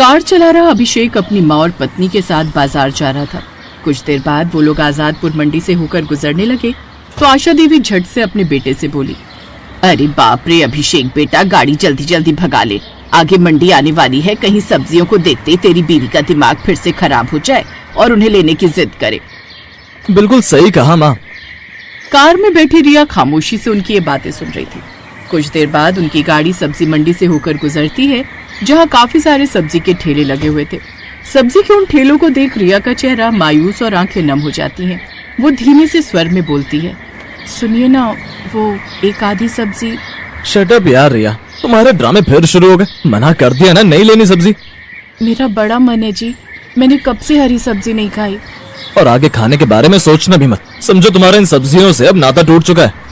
Car चला रहा अभिषेक अपनी माँ और पत्नी के साथ बाजार जा रहा था। कुछ देर बाद वो लोग आजादपुर मंडी से होकर गुजरने लगे तो आशा देवी झट से अपने बेटे से बोली, अरे बाप रे अभिषेक बेटा, गाड़ी जल्दी जल्दी भगा ले, आगे मंडी आने वाली है, कहीं सब्जियों को देखते ही तेरी बीवी का दिमाग फिर से खराब हो जाए और उन्हें लेने की जिद करे। बिल्कुल सही कहा माँ। कार में बैठी रिया खामोशी से उनकी ये बातें सुन रही थी। कुछ देर बाद उनकी गाड़ी सब्जी मंडी से होकर गुजरती है, जहाँ काफी सारे सब्जी के ठेले लगे हुए थे। सब्जी के उन ठेलों को देख रिया का चेहरा मायूस और आंखें नम हो जाती हैं। वो धीमे से स्वर में बोलती है, सुनिए ना, वो एक आधी सब्जी। शट अप यार रिया, तुम्हारे ड्रामे फिर शुरू हो गए। मना कर दिया ना नहीं लेनी सब्जी। मेरा बड़ा मन है जी, मैंने कब से हरी सब्जी नहीं खाई। और आगे खाने के बारे में सोचना भी मत, समझो तुम्हारे इन सब्जियों से अब नाता टूट चुका है।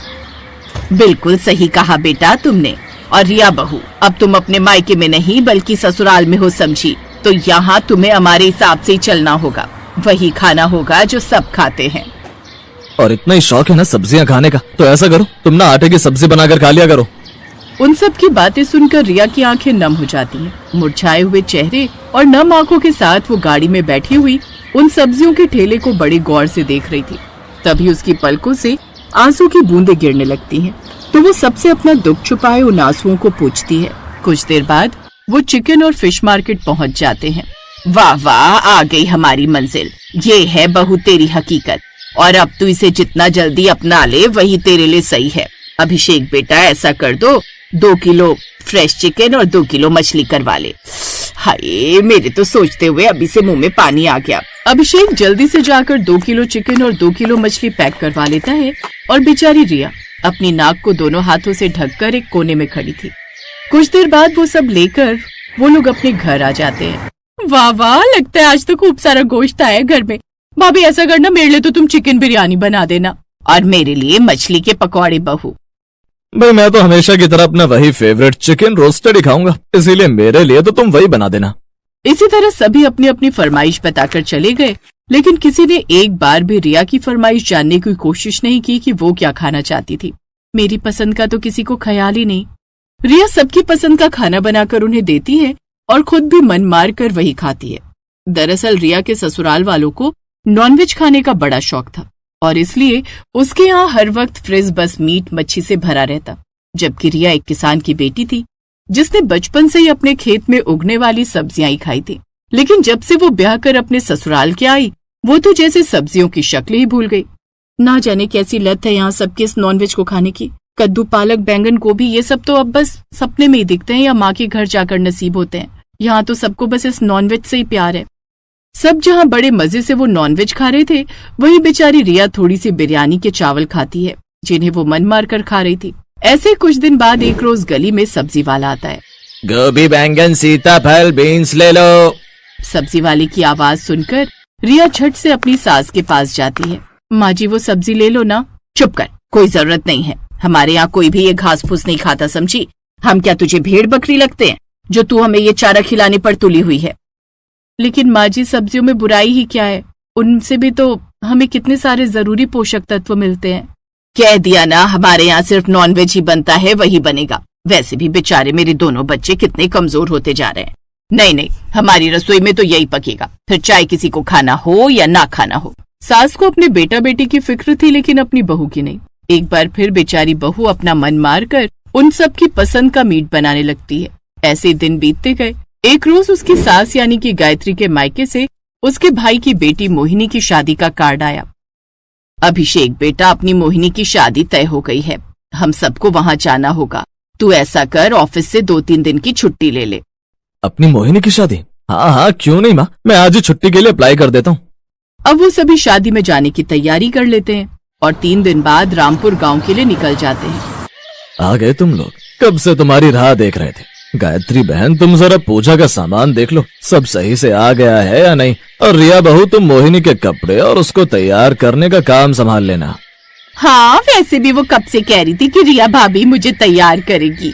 बिल्कुल सही कहा बेटा तुमने। और रिया बहू, अब तुम अपने मायके में नहीं बल्कि ससुराल में हो, समझी? तो यहाँ तुम्हें हमारे हिसाब से ही चलना होगा, वही खाना होगा जो सब खाते हैं। और इतना ही शौक है ना सब्जियां खाने का, तो ऐसा करो तुम ना आटे की सब्जी बनाकर खा लिया करो। उन सब की बातें सुनकर रिया की आंखें नम हो जाती हैं। मुरझाए हुए चेहरे और नम आंखों के साथ वो गाड़ी में बैठी हुई उन सब्जियों के ठेले को बड़े गौर से देख रही थी। तभी उसकी पलकों से आंसू की बूंदें गिरने लगती हैं, तो वो सबसे अपना दुख छुपाए उन आंसुओं को पूछती है। कुछ देर बाद वो चिकन और फिश मार्केट पहुंच जाते हैं। वाह वाह, आ गई हमारी मंजिल, ये है बहू तेरी हकीकत, और अब तू इसे जितना जल्दी अपना ले वही तेरे लिए सही है। अभिषेक बेटा, ऐसा कर दो, 2 किलो फ्रेश चिकन और 2 किलो मछली करवा ले। हाय, मेरे तो सोचते हुए अभी से मुंह में पानी आ गया। अभिषेक जल्दी से जाकर 2 किलो चिकन और 2 किलो मछली पैक करवा लेता है और बेचारी रिया अपनी नाक को दोनों हाथों से ढककर एक कोने में खड़ी थी। कुछ देर बाद वो सब लेकर वो लोग अपने घर आ जाते हैं। वाह वाह, लगता है आज तो खूब सारा गोश्त आया घर में। भाभी ऐसा करना, मेरे लिए तो तुम चिकन बिरयानी बना देना और मेरे लिए मछली के पकौड़े बहू। भाई मैं तो हमेशा की तरह अपना वही फेवरेट चिकन रोस्टेड ही खाऊंगा, इसीलिए मेरे लिए तो तुम वही बना देना। इसी तरह सभी अपनी अपनी फरमाइश बताकर चले गए, लेकिन किसी ने एक बार भी रिया की फरमाइश जानने की कोशिश नहीं की कि वो क्या खाना चाहती थी। मेरी पसंद का तो किसी को ख्याल ही नहीं। रिया सबकी पसंद का खाना बनाकर उन्हें देती है और खुद भी मन मार कर वही खाती है। दरअसल रिया के ससुराल वालों को नॉनवेज खाने का बड़ा शौक था और इसलिए उसके यहाँ हर वक्त फ्रिज बस मीट मच्छी से भरा रहता। जबकि रिया एक किसान की बेटी थी जिसने बचपन से ही अपने खेत में उगने वाली सब्जियां ही खाई थी, लेकिन जब से वो ब्याह कर अपने ससुराल के आई वो तो जैसे सब्जियों की शक्ल ही भूल गई। ना जाने कैसी लत है यहाँ सबके इस नॉनवेज को खाने की। कद्दू, पालक, बैंगन, गोभी, ये सब तो अब बस सपने में ही दिखते हैं या माँ के घर जाकर नसीब होते हैं। यहाँ तो सबको बस इस नॉनवेज से ही प्यार है। सब जहाँ बड़े मजे से वो नॉनवेज खा रहे थे, वही बेचारी रिया थोड़ी सी बिरयानी के चावल खाती है जिन्हें वो मन मार कर खा रही थी। ऐसे कुछ दिन बाद एक रोज गली में सब्जी वाला आता है। गोभी, बैंगन, सीताफल, बीन्स ले लो। सब्जी वाले की आवाज सुनकर रिया झट से अपनी सास के पास जाती है। माँ जी, वो सब्जी ले लो ना। चुप कर, कोई जरूरत नहीं है, हमारे यहाँ कोई भी ये घास फूस नहीं खाता, समझी? हम क्या तुझे भेड़ बकरी लगते हैं जो तू हमें ये चारा खिलाने पर तुली हुई है? लेकिन माँ जी, सब्जियों में बुराई ही क्या है, उनसे भी तो हमें कितने सारे जरूरी पोषक तत्व मिलते हैं। कह दिया ना, हमारे यहाँ सिर्फ नॉनवेज ही बनता है, वही बनेगा। वैसे भी बेचारे मेरे दोनों बच्चे कितने कमजोर होते जा रहे हैं। नहीं नहीं, हमारी रसोई में तो यही पकेगा, फिर चाहे किसी को खाना हो या ना खाना हो। सास को अपने बेटा बेटी की फिक्र थी, लेकिन अपनी बहू की नहीं। एक बार फिर बेचारी बहू अपना मन मार कर उन सब की पसंद का मीट बनाने लगती है। ऐसे दिन बीतते गए। एक रोज उसकी सास यानी कि गायत्री के मायके से उसके भाई की बेटी मोहिनी की शादी का कार्ड आया। अभिषेक बेटा, अपनी मोहिनी की शादी तय हो गई है, हम सबको वहाँ जाना होगा। तू ऐसा कर, ऑफिस से 2-3 दिन की छुट्टी ले ले। अपनी मोहिनी की शादी? हाँ हाँ, क्यों नहीं माँ, मैं आज ही छुट्टी के लिए अप्लाई कर देता हूँ। अब वो सभी शादी में जाने की तैयारी कर लेते हैं और 3 दिन बाद रामपुर गांव के लिए निकल जाते हैं। आ गए तुम लोग, कब से तुम्हारी राह देख रहे थे। गायत्री बहन, तुम जरा पूजा का सामान देख लो, सब सही से आ गया है या नहीं। और रिया बहू, तुम मोहिनी के कपड़े और उसको तैयार करने का काम संभाल लेना। हाँ, वैसे भी वो कब से कह रही थी कि रिया भाभी मुझे तैयार करेगी।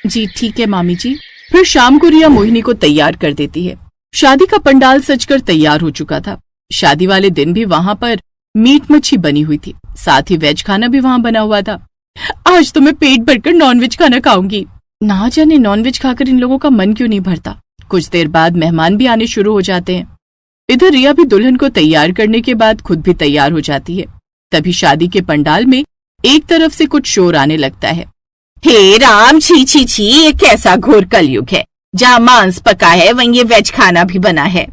जी ठीक है मामी जी। फिर शाम को रिया मोहिनी को तैयार कर देती है। शादी का पंडाल सजकर तैयार हो चुका था। शादी वाले दिन भी वहाँ पर मीट मच्छी बनी हुई थी, साथ ही वेज खाना भी वहाँ बना हुआ था। आज तो मैं पेट भरकर नॉनवेज खाना खाऊंगी। ना जाने नॉनवेज खाकर इन लोगों का मन क्यों नहीं भरता। कुछ देर बाद मेहमान भी आने शुरू हो जाते हैं। इधर रिया भी दुल्हन को तैयार करने के बाद खुद भी तैयार हो जाती है। तभी शादी के पंडाल में एक तरफ से कुछ शोर आने लगता है। हे राम, छी छी छी, ये कैसा घोर कलयुग है। जहाँ मांस पका है वहीं ये वेज खाना भी बना है।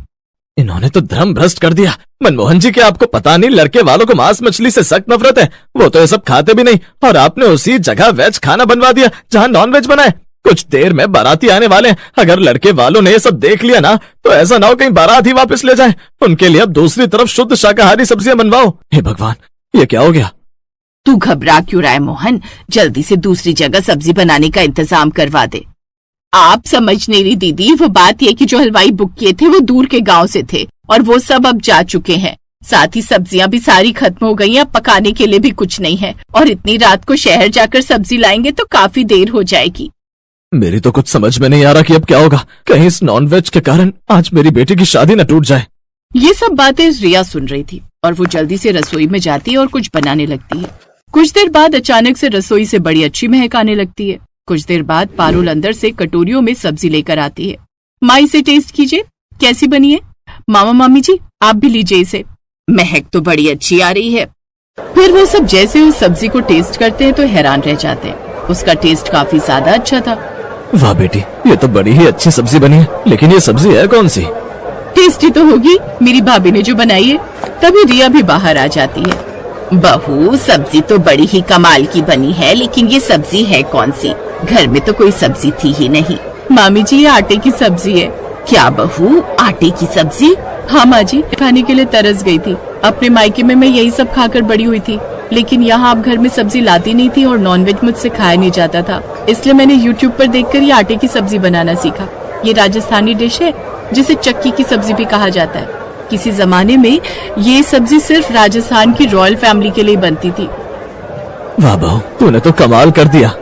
इन्होंने तो धर्म भ्रष्ट कर दिया। मनमोहन जी, क्या आपको पता नहीं लड़के वालों को मांस मछली से सख्त नफरत है? वो तो ये सब खाते भी नहीं, और आपने उसी जगह वेज खाना बनवा दिया जहाँ नॉन वेज बना है। कुछ देर में बाराती आने वाले हैं। अगर लड़के वालों ने ये सब देख लिया ना, तो ऐसा ना हो कहीं बारात ही वापस ले जाए। उनके लिए अब दूसरी तरफ शुद्ध शाकाहारी सब्जियां बनवाओ। हे भगवान, ये क्या हो गया? तू घबरा क्यों रहा है मोहन? जल्दी से दूसरी जगह सब्जी बनाने का इंतजाम करवा दे। आप समझ नहीं रही दीदी, वो बात ये कि जो हलवाई बुक किए थे वो दूर के गांव से थे और वो सब अब जा चुके हैं। साथ ही सब्जियां भी सारी खत्म हो गई हैं, अब पकाने के लिए भी कुछ नहीं है। और इतनी रात को शहर जाकर सब्जी लाएंगे तो काफी देर हो जाएगी। मेरी तो कुछ समझ में नहीं आ रहा कि अब क्या होगा। कहीं इस नॉनवेज के कारण आज मेरी बेटी की शादी न टूट जाए। ये सब बातें रिया सुन रही थी और वो जल्दी से रसोई में जाती है और कुछ बनाने लगती है। कुछ देर बाद अचानक से रसोई से बड़ी अच्छी महक आने लगती है। कुछ देर बाद पारुल अंदर से कटोरियों में सब्जी लेकर आती है। माँ, इसे टेस्ट कीजिए, कैसी बनी है? मामा मामी जी, आप भी लीजिए इसे। महक तो बड़ी अच्छी आ रही है। फिर वो सब जैसे उस सब्जी को टेस्ट करते हैं तो हैरान रह जाते हैं। उसका टेस्ट काफी ज्यादा अच्छा था। वाह बेटी, ये तो बड़ी ही अच्छी सब्जी बनी है, लेकिन ये सब्जी है कौन सी? टेस्टी तो होगी, मेरी भाभी ने जो बनाई है। तभी रिया भी बाहर आ जाती है। बहू, सब्जी तो बड़ी ही कमाल की बनी है, लेकिन ये सब्जी है कौन सी? घर में तो कोई सब्जी थी ही नहीं। मामी जी, ये आटे की सब्जी है। क्या बहू, आटे की सब्जी? हाँ माँ जी, खाने के लिए तरस गई थी। अपने मायके में मैं यही सब खाकर बड़ी हुई थी, लेकिन यहाँ आप घर में सब्जी लाती नहीं थी और नॉनवेज मुझसे खाया नहीं जाता था। इसलिए मैंने यूट्यूब पर देखकर ये आटे की सब्जी बनाना सीखा। ये राजस्थानी डिश है जिसे चक्की की सब्जी भी कहा जाता है। किसी जमाने में ये सब्जी सिर्फ राजस्थान की रॉयल फैमिली के लिए बनती थी। वाह बहू, तूने तो कमाल कर दिया।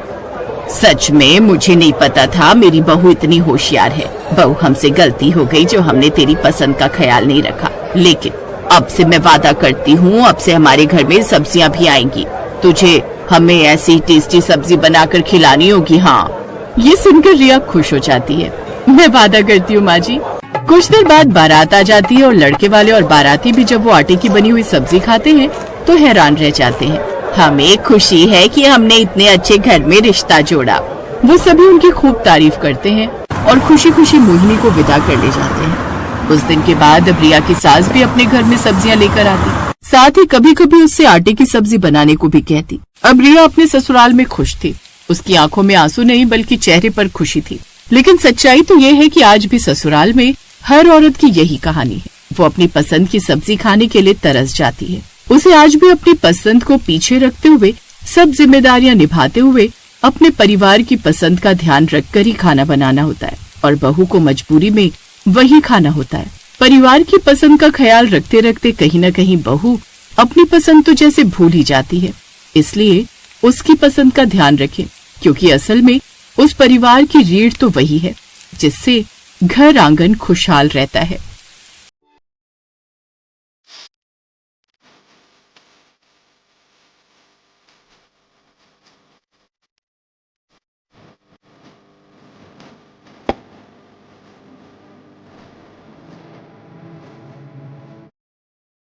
सच में मुझे नहीं पता था मेरी बहू इतनी होशियार है। बहू, हमसे गलती हो गई जो हमने तेरी पसंद का ख्याल नहीं रखा, लेकिन अब से मैं वादा करती हूँ, अब से हमारे घर में सब्जियाँ भी आएंगी। तुझे हमें ऐसी टेस्टी सब्जी बनाकर खिलानी होगी। हाँ। ये सुनकर रिया खुश हो जाती है। मैं वादा करती हूँ माँ जी। कुछ देर बाद बारात आ जाती है और लड़के वाले और बाराती भी जब वो आटे की बनी हुई सब्जी खाते हैं तो हैरान रह जाते हैं। हमें खुशी है कि हमने इतने अच्छे घर में रिश्ता जोड़ा। वो सभी उनकी खूब तारीफ करते हैं और खुशी खुशी मोहिनी को विदा कर ले जाते हैं। उस दिन के बाद अब रिया की सास भी अपने घर में सब्जियां लेकर आती, साथ ही कभी कभी उससे आटे की सब्जी बनाने को भी कहती। अब रिया अपने ससुराल में खुश थी। उसकी आंखों में आंसू नहीं बल्कि चेहरे पर खुशी थी। लेकिन सच्चाई तो ये है कि आज भी ससुराल में हर औरत की यही कहानी है। वो अपनी पसंद की सब्जी खाने के लिए तरस जाती है। उसे आज भी अपनी पसंद को पीछे रखते हुए, सब जिम्मेदारियां निभाते हुए अपने परिवार की पसंद का ध्यान रखकर ही खाना बनाना होता है और बहू को मजबूरी में वही खाना होता है। परिवार की पसंद का ख्याल रखते रखते कहीं न कहीं बहू अपनी पसंद तो जैसे भूल ही जाती है। इसलिए उसकी पसंद का ध्यान रखें, क्योंकि असल में उस परिवार की रीढ़ तो वही है जिससे घर आंगन खुशहाल रहता है।